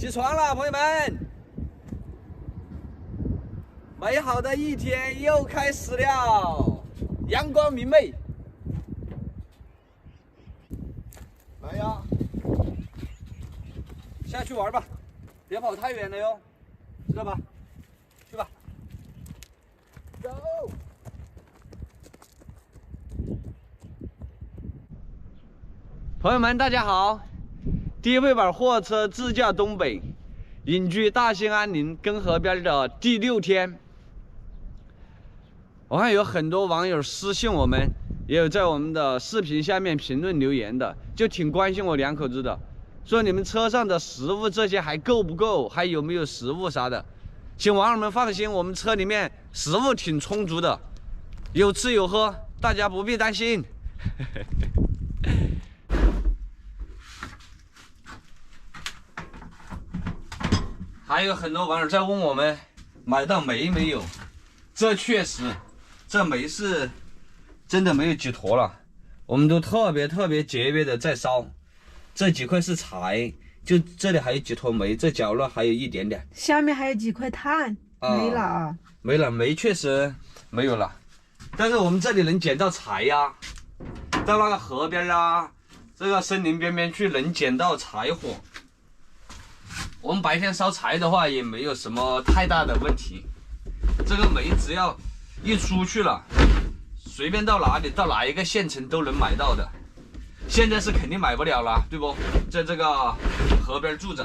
起床了，朋友们！美好的一天又开始了，阳光明媚。来呀，下去玩吧，别跑太远了哟，知道吧？去吧。Go！ 朋友们，大家好！低配版货车自驾东北，隐居大兴安岭根河边的第6天。我看有很多网友私信我们，也有在我们的视频下面评论留言的，就挺关心我2口子的，说你们车上的食物这些还够不够，还有没有食物啥的。请网友们放心，我们车里面食物挺充足的，有吃有喝，大家不必担心。还有很多网友在问我们买到煤没有，这确实，这煤是真的没有几坨了，我们都特别节约的在烧。这几块是柴，就这里还有几坨煤，这角落还有一点点，下面还有几块炭，没了啊，没了，煤确实没有了。但是我们这里能捡到柴呀，到那个河边啊，这个森林边边去能捡到柴火。我们白天烧柴的话也没有什么太大的问题，这个煤只要一出去了，随便到哪里到哪一个县城都能买到的。现在是肯定买不了了，对不？在这个河边住着。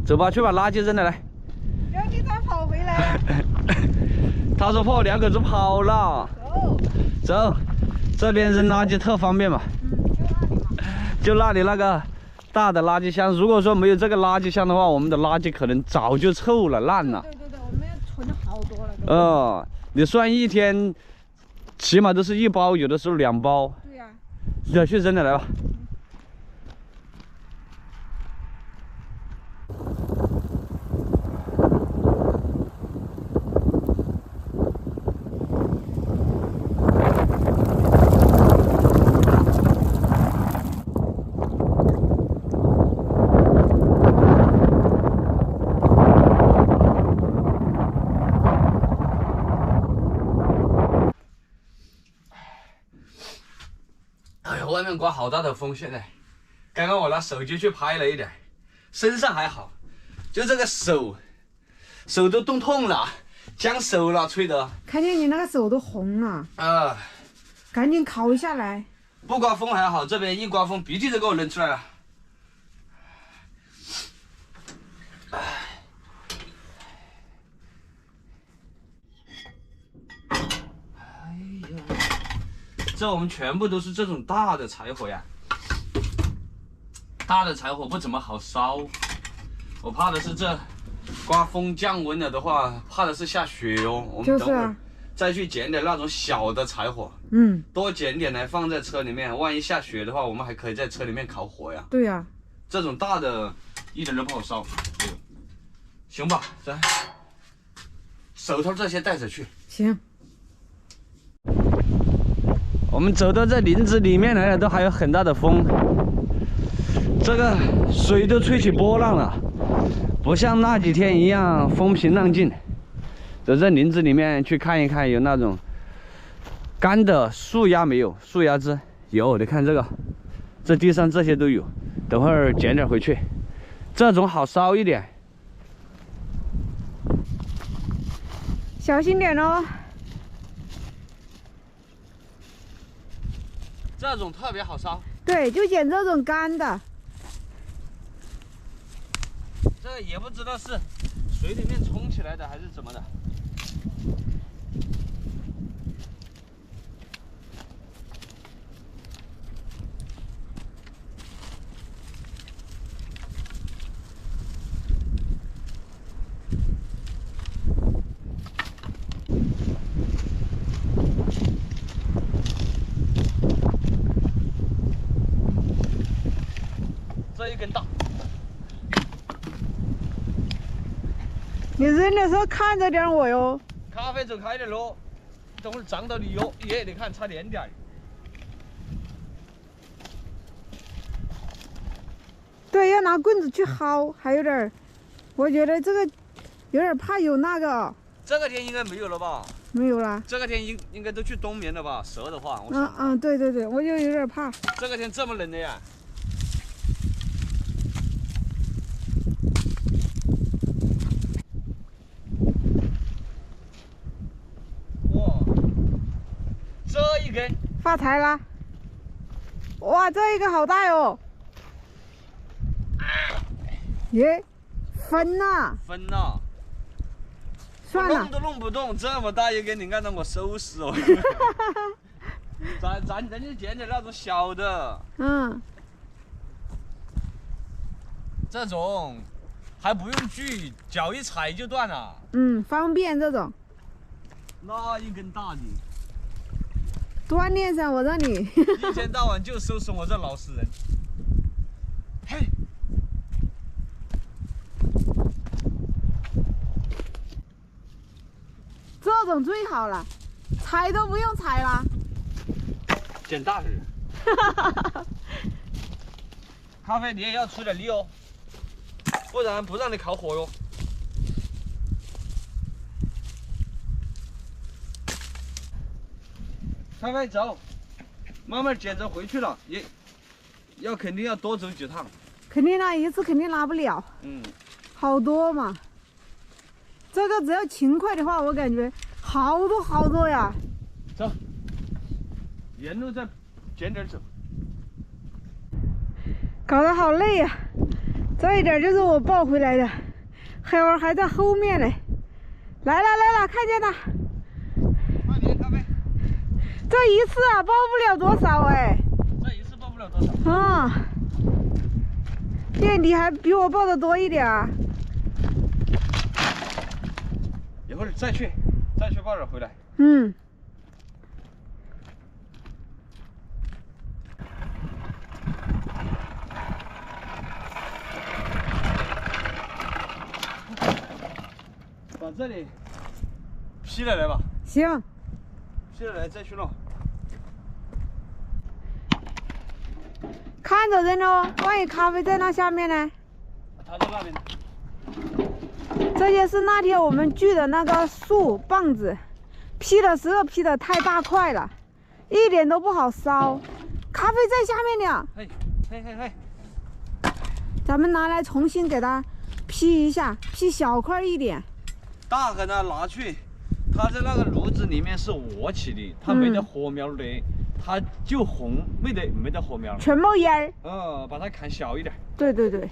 走吧，去把垃圾扔了来。让你咋跑回来？他说怕我2口子跑了。走，这边扔垃圾特方便嘛。就那里那个大的垃圾箱，如果说没有这个垃圾箱的话，我们的垃圾可能早就臭了烂了。对，我们要存好多了。你算一天，起码都是1包，有的时候2包。对呀。要去扔了来吧。外面刮好大的风，现在刚刚我拿手机去拍了一点，身上还好，就这个手都冻痛了，僵手了，吹的。看见你那个手都红了赶紧烤下来。不刮风还好，这边一刮风，鼻涕都给我扔出来了。这我们全部都是这种大的柴火呀，大的柴火不怎么好烧，我怕的是这刮风降温了的话，怕的是下雪哟。我们等会儿再去捡点那种小的柴火，多捡点来放在车里面，万一下雪的话，我们还可以在车里面烤火呀。对呀，这种大的一点都不好烧。行吧，咱手套这些带着去。行。我们走到这林子里面来了，都还有很大的风，这个水都吹起波浪了，不像那几天一样风平浪静。走这林子里面去看一看，有那种干的树丫没有？树丫枝有，你看这个，这地上这些都有，等会儿捡点回去，这种好烧一点。小心点哦。这种特别好烧。对，就捡这种干的。这也不知道是水里面冲起来的还是怎么的。这一根大。你扔的时候看着点我哟。咖啡走开点喽，等会儿撞到你哟！耶，你看差点点。对，要拿棍子去薅，还有点儿，我觉得这个有点怕有那个。这个天应该没有了吧？没有啦。这个天应该都去冬眠了吧？蛇的话，对对对，我就有点怕。这个天这么冷的呀？哇，这一根发财啦！哇，这一个好大哦！耶，分呐！分呐！算了，弄都弄不动，这么大一根，你按照我收拾哦。咱人家捡点那种小的。嗯。这种还不用锯，脚一踩就断了。嗯，方便这种。那一根大的。锻炼噻，我让你。一天到晚就收拾我这老实人。嘿。这种最好了，踩都不用踩了。捡大的。咖啡，你也要出点力哦，不然不让你烤火哟。咖啡，走，慢慢捡着回去了，也要肯定要多走几趟。肯定啦，一次肯定拿不了。嗯。好多嘛。这个只要勤快的话，我感觉好多好多呀。走，沿路再捡点走。搞得好累呀！这一点就是我抱回来的，黑娃还在后面嘞。来了来了，看见他。快点，咖啡。这一次啊，抱不了多少哎。这一次抱不了多少。啊。垫底还比我抱的多一点儿。一会儿再去抱点回来。嗯。把这里劈了来吧。行。劈了来再去弄。看着人哦，万一咖啡在那下面呢？他在那边。这些是那天我们锯的那个树棒子，劈的时候劈的太大块了，一点都不好烧。咖啡在下面呢。嘿，嘿嘿嘿。咱们拿来重新给它劈一下，劈小块一点。大个呢拿去，它在那个炉子里面是窝起的，它没得火苗的，它就红，没得火苗，全冒烟儿。把它砍小一点。对对对。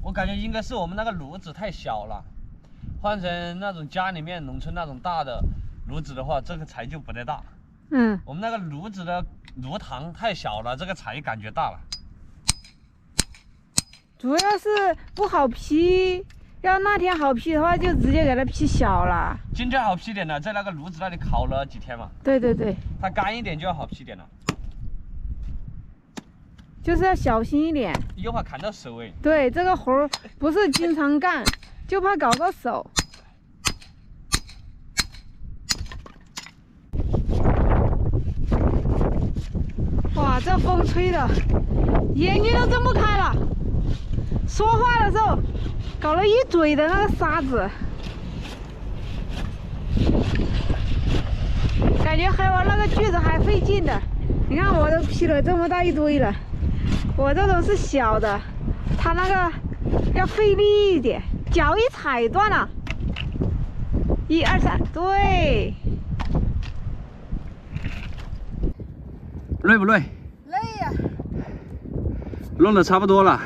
我感觉应该是我们那个炉子太小了，换成那种家里面农村那种大的炉子的话，这个柴就不太大。嗯。我们那个炉子的炉膛太小了，这个柴感觉大了。主要是不好劈，要那天好劈的话，就直接给它劈小了。今天好劈点了，在那个炉子那里烤了几天嘛。对对对。它干一点就要好劈点了。就是要小心一点，又怕砍到手哎。对，这个活儿不是经常干，就怕搞到手。哇，这风吹的，眼睛都睁不开了。说话的时候，搞了一嘴的那个沙子。感觉黑娃那个锯子还费劲的，你看我都劈了这么大一堆了。我这种是小的，它那个要费力一点，脚一踩断了。1、2、3，对。累不累？累呀。弄得差不多了，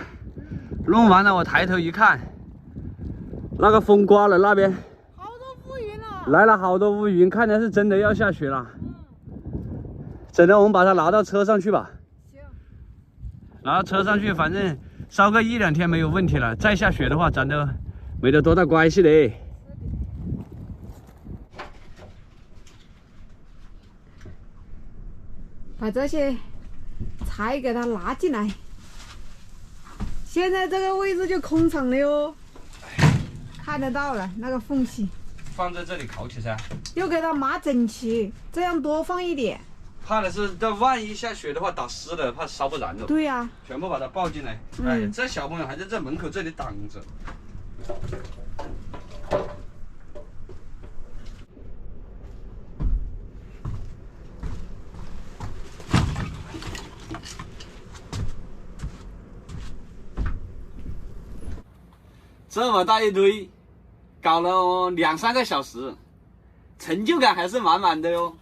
弄完了我抬头一看，那个风刮了那边，好多乌云了。来了好多乌云，看来是真的要下雪了。整的我们把它拿到车上去吧。拿到车上去，反正烧个1、2天没有问题了。再下雪的话，咱都没得多大关系嘞。把这些柴给它拿进来。现在这个位置就空场了哟，看得到了那个缝隙。放在这里烤起噻。又给它码整齐，这样多放一点。怕的是这万一下雪的话打湿了，怕烧不燃了。对呀、全部把它抱进来。哎，这小朋友还在这门口这里挡着。这么大一堆，搞了2、3个小时，成就感还是满满的哟。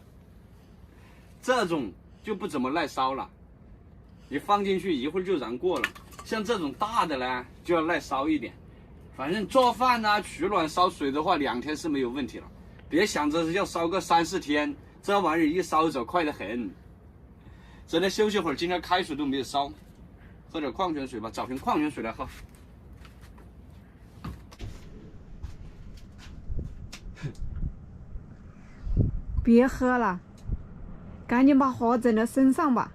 这种就不怎么耐烧了，你放进去一会儿就燃过了。像这种大的呢，就要耐烧一点。反正做饭啊、取暖、烧水的话，2天是没有问题了。别想着要烧个3、4天，这玩意儿一烧走快得很。真的休息会儿，今天开水都没有烧，喝点矿泉水吧，找瓶矿泉水来喝。别喝了，赶紧把火整到身上吧。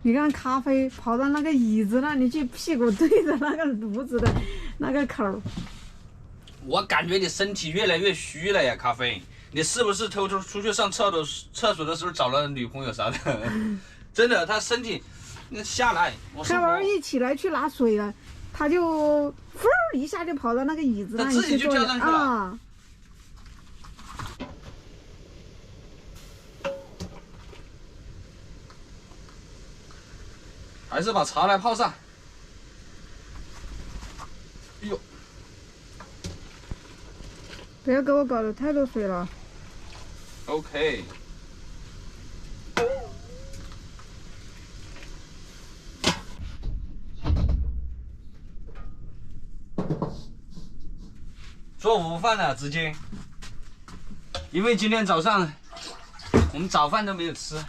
你看咖啡跑到那个椅子那里去，屁股对着那个炉子的那个口。我感觉你身体越来越虚了呀，咖啡。你是不是偷偷出去上厕所的时候找了女朋友啥的？真的，他身体下来。开玩一起来去拿水了，他就呼一下就跑到那个椅子那里去坐了。他自己就跳上去了。啊还是把茶来泡上。哎呦，不要给我搞得太多水了。OK。做午饭了，直接，因为今天早上我们早饭都没有吃。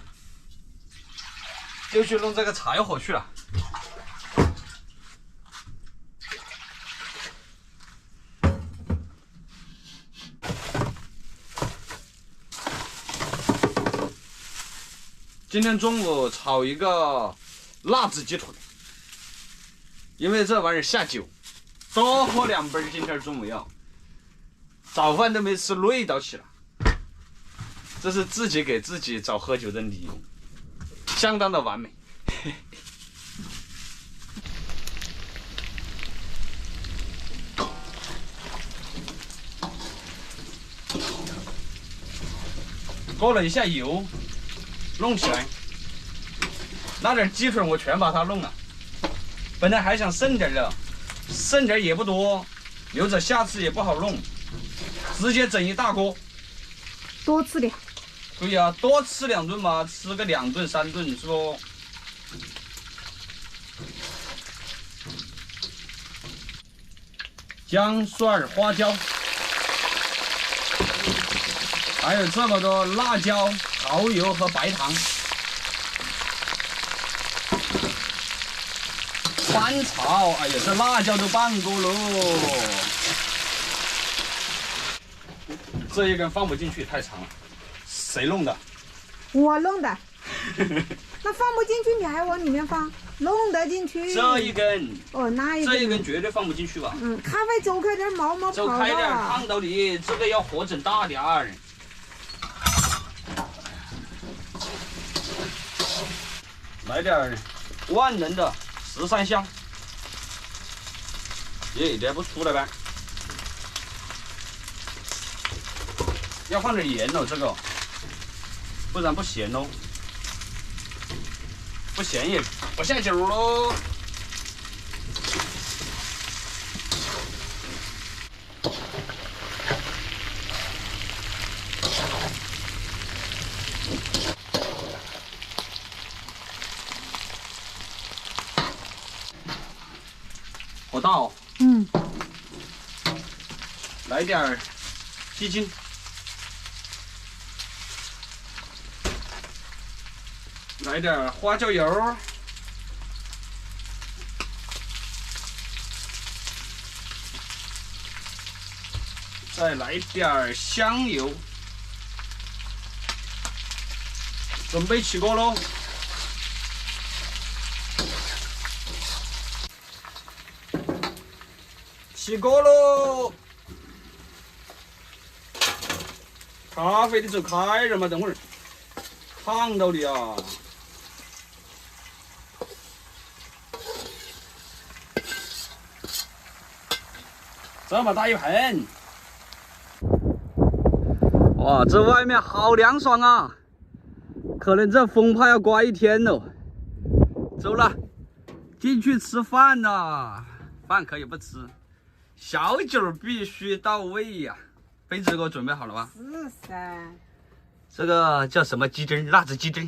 就去弄这个柴火去了。今天中午炒一个辣子鸡腿，因为这玩意儿下酒，多喝2杯。今天中午要，早饭都没吃，累到起了。这是自己给自己找喝酒的理由。相当的完美。过了一下油，弄起来。那点鸡腿我全把它弄了，本来还想剩点的，剩点也不多，留着下次也不好弄，直接整一大锅。多吃点。对呀，多吃2顿嘛，吃个2顿3顿是不？姜、蒜、花椒，还有这么多辣椒、蚝油和白糖，翻炒。哎呀，这辣椒都半锅喽，这一根放不进去，太长了。谁弄的？我弄的。那放不进去，你还往里面放，弄得进去。这一根。哦，那一根。这一根绝对放不进去吧？咖啡走开点，毛毛跑走开点，了。烫到你这个要火整大点儿。来点万能的13香。耶，这还不出来呗？要放点盐哦，这个，不然不咸哦。不咸也不下酒喽。火大哦。来点鸡精。来点花椒油，再来点香油，准备起锅喽！起锅喽！咖啡的走开了嘛，等会儿。烫到你啊！这么大一盆，哇，这外面好凉爽啊！可能这风怕要刮一天喽。走了，进去吃饭啦！饭可以不吃，小酒必须到位呀。杯子给我准备好了吗？是噻。这个叫什么鸡胗？辣子鸡胗。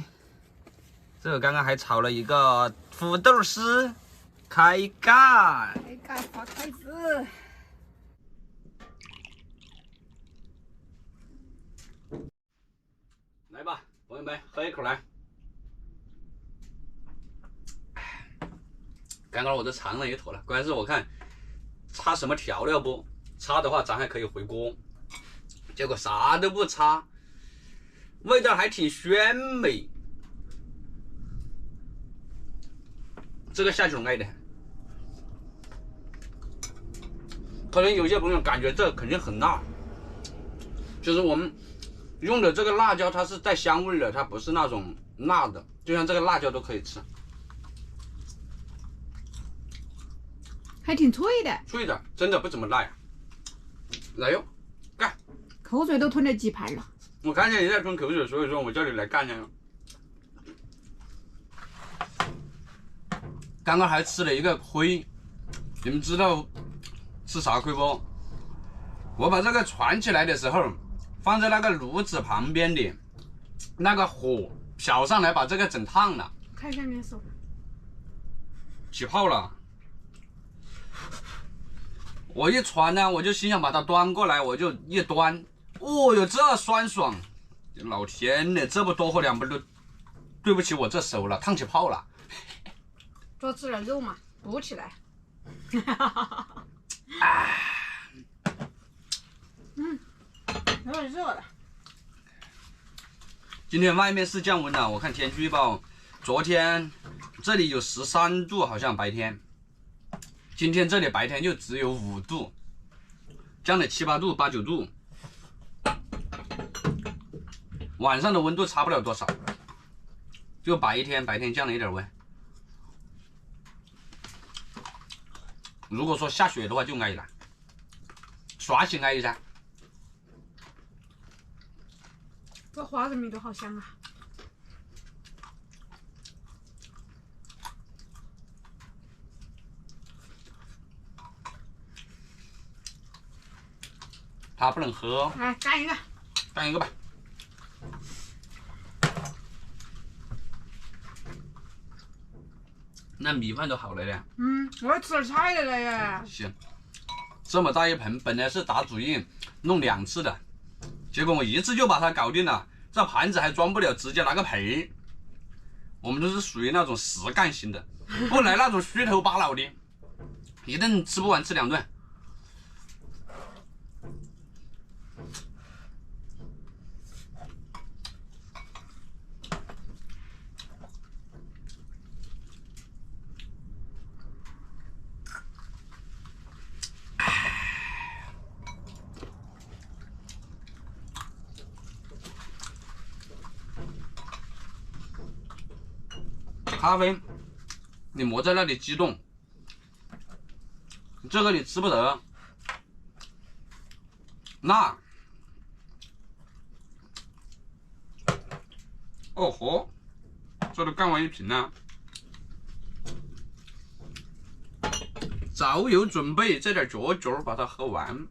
这个刚刚还炒了一个土豆丝，开干。开干发开子。来吧，朋友们，喝一口来。刚刚我都尝了一坨了，关键是我看插什么调料不？插的话咱还可以回锅，结果啥都不插，味道还挺鲜美。这个下酒爱的，可能有些朋友感觉这肯定很辣，就是我们用的这个辣椒它是带香味的，它不是那种辣的，就像这个辣椒都可以吃。还挺脆的，脆的，真的不怎么辣呀。来哟，干！口水都吞了几盘了。我看见你在吞口水，所以说我叫你来干呀。刚刚还吃了一个亏，你们知道吃啥亏不？我把这个传起来的时候，放在那个炉子旁边的，那个火燎上来，把这个整烫了。看一下你的手，起泡了。我一传呢，我就心想把它端过来，我就一端，哦哟，这酸爽！老天呐，这不多喝2杯都对不起我这手了，烫起泡了。多吃点肉嘛，补起来。有点热了。今天外面是降温了，我看天气预报，昨天这里有13度，好像白天。今天这里白天就只有5度，降了7、8度、8、9度。晚上的温度差不了多少，就白天降了一点温。如果说下雪的话就挨了，刷新挨一下。这花生米都好香啊！它不能喝，来干一个，干一个吧。那米饭都好了的。我要吃点菜了嘞耶。行，这么大一盆，本来是打主意弄2次的，结果我1次就把它搞定了，这盘子还装不了，直接拿个盆儿。我们都是属于那种实干型的，不来那种虚头巴脑的，一顿吃不完吃2顿。咖啡，你莫在那里激动，这个你吃不得，辣。哦豁，这都干完1瓶了，早有准备，这点角角把它喝完。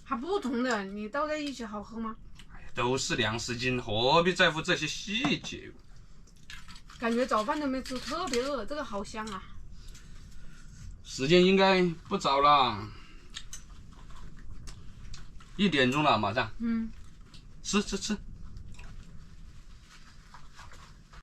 还不同的，你倒在一起好喝吗？都是粮食精，何必在乎这些细节？感觉早饭都没吃，特别饿，这个好香啊！时间应该不早了，1点钟了，马上。嗯，吃吃吃。